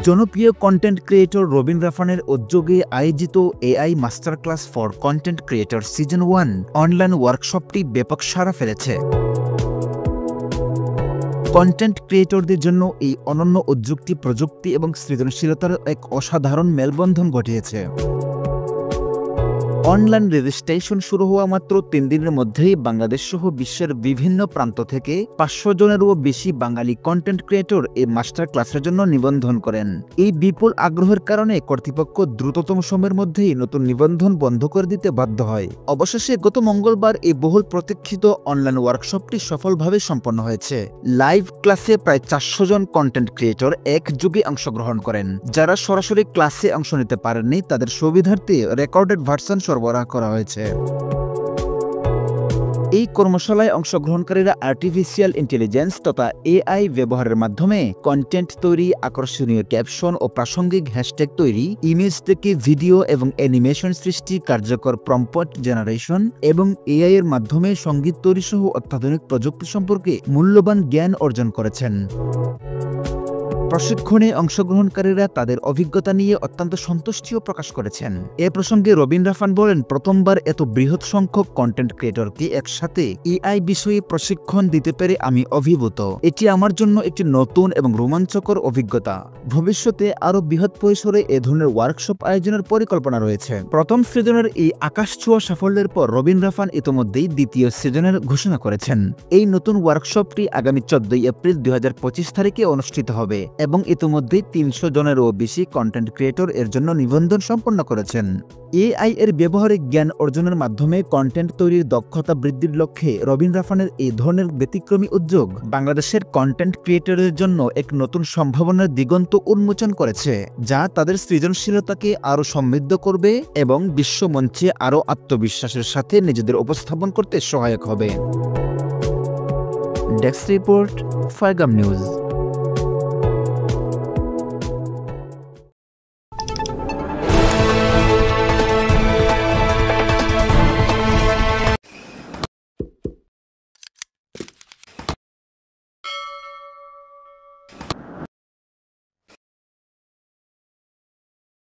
জনপ্রিয় content creator Robin রাফানের উদ্যোগে আয়োজিত AI master class for content creator season 1 online ওয়ার্কশপটি ব্যাপক সাড়া ফেলেছে। কন্টেন্ট ক্রিয়েটরদের জন্য এই অনন্য উদ্যোগটি প্রযুক্তি এবং সৃজনশীলতার এক অসাধারণ মেলবন্ধন ঘটিয়েছে। অনলাইন রেজিস্ট্রেশন শুরু হওয়া মাত্র 3 দিনের মধ্যেই বাংলাদেশ সহ বিশ্বের বিভিন্ন প্রান্ত থেকে 500 জনেরও বেশি বাঙালি কন্টেন্ট ক্রিয়েটর এই মাস্টার ক্লাসের জন্য নিবন্ধন করেন। এই বিপুল আগ্রহের কারণে কর্তৃপক্ষ দ্রুততম সময়ের মধ্যেই নতুন নিবন্ধন বন্ধ করে দিতে বাধ্য হয়। অবশেষে গত মঙ্গলবার এই বহুল প্রতীক্ষিত অনলাইন ওয়ার্কশপটি সফলভাবে সম্পন্ন হয়েছে। লাইভ ক্লাসে প্রায় 400 জন কন্টেন্ট ক্রিয়েটর একযোগে অংশগ্রহণ করেন। যারা সরাসরি ক্লাসে অংশ নিতে পারেননি তাদের সুবিধার্থে রেকর্ডেড ভার্সন সরবরাহ করা হয়েছে। এই কর্মশালায় অংশগ্রহণকারীরা আর্টিফিশিয়াল ইন্টেলিজেন্স তথা এআই ব্যবহারের মাধ্যমে কন্টেন্ট তৈরি, আকর্ষণীয় ক্যাপশন ও প্রাসঙ্গিক হ্যাশট্যাগ তৈরি, ইমেজ থেকে ভিডিও এবং অ্যানিমেশন সৃষ্টি, কার্যকর প্রম্পট জেনারেশন এবং এআই এর মাধ্যমে সঙ্গীত তৈরি সহ অত্যাধুনিক প্রযুক্তি সম্পর্কে মূল্যবান জ্ঞান অর্জন করেছেন। প্রশিক্ষণে অংশগ্রহণকারীরা তাদের অভিজ্ঞতা নিয়ে অত্যন্ত সন্তুষ্টিও প্রকাশ করেছেন। এ প্রসঙ্গে রবিন রাফান বলেন, প্রথমবার এত বৃহৎ সংখ্যক কন্টেন্ট ক্রিয়েটরকে একসাথে এআই বিষয়ে প্রশিক্ষণ দিতে পেরে আমি অভিভূত। এটি আমার জন্য একটি নতুন এবং রোমাঞ্চকর অভিজ্ঞতা। ভবিষ্যতে আরও বৃহৎ পরিসরে এ ধরনের ওয়ার্কশপ আয়োজনের পরিকল্পনা রয়েছে। প্রথম সিজনের এই আকাশছোঁয়া সাফল্যের পর রবিন রাফান ইতোমধ্যেই দ্বিতীয় সিজনের ঘোষণা করেছেন। এই নতুন ওয়ার্কশপটি আগামী 14 এপ্রিল 2025 তারিখে অনুষ্ঠিত হবে এবং ইতিমধ্যেই 300 জনেরও বেশি কন্টেন্ট ক্রিয়েটর এর জন্য নিবন্ধন সম্পন্ন করেছেন। এআই এর ব্যবহারিক জ্ঞান অর্জনের মাধ্যমে কন্টেন্ট তৈরির দক্ষতা বৃদ্ধির লক্ষ্যে রবিন রাফানের এই ধরনের ব্যতিক্রমী উদ্যোগ বাংলাদেশের কন্টেন্ট ক্রিয়েটরদের জন্য এক নতুন সম্ভাবনার দিগন্ত উন্মোচন করেছে, যা তাদের সৃজনশীলতাকে আরও সমৃদ্ধ করবে এবং বিশ্বমঞ্চে আরও আত্মবিশ্বাসের সাথে নিজেদের উপস্থাপন করতে সহায়ক হবে। ডেস্ক রিপোর্ট, ফারগাম নিউজ।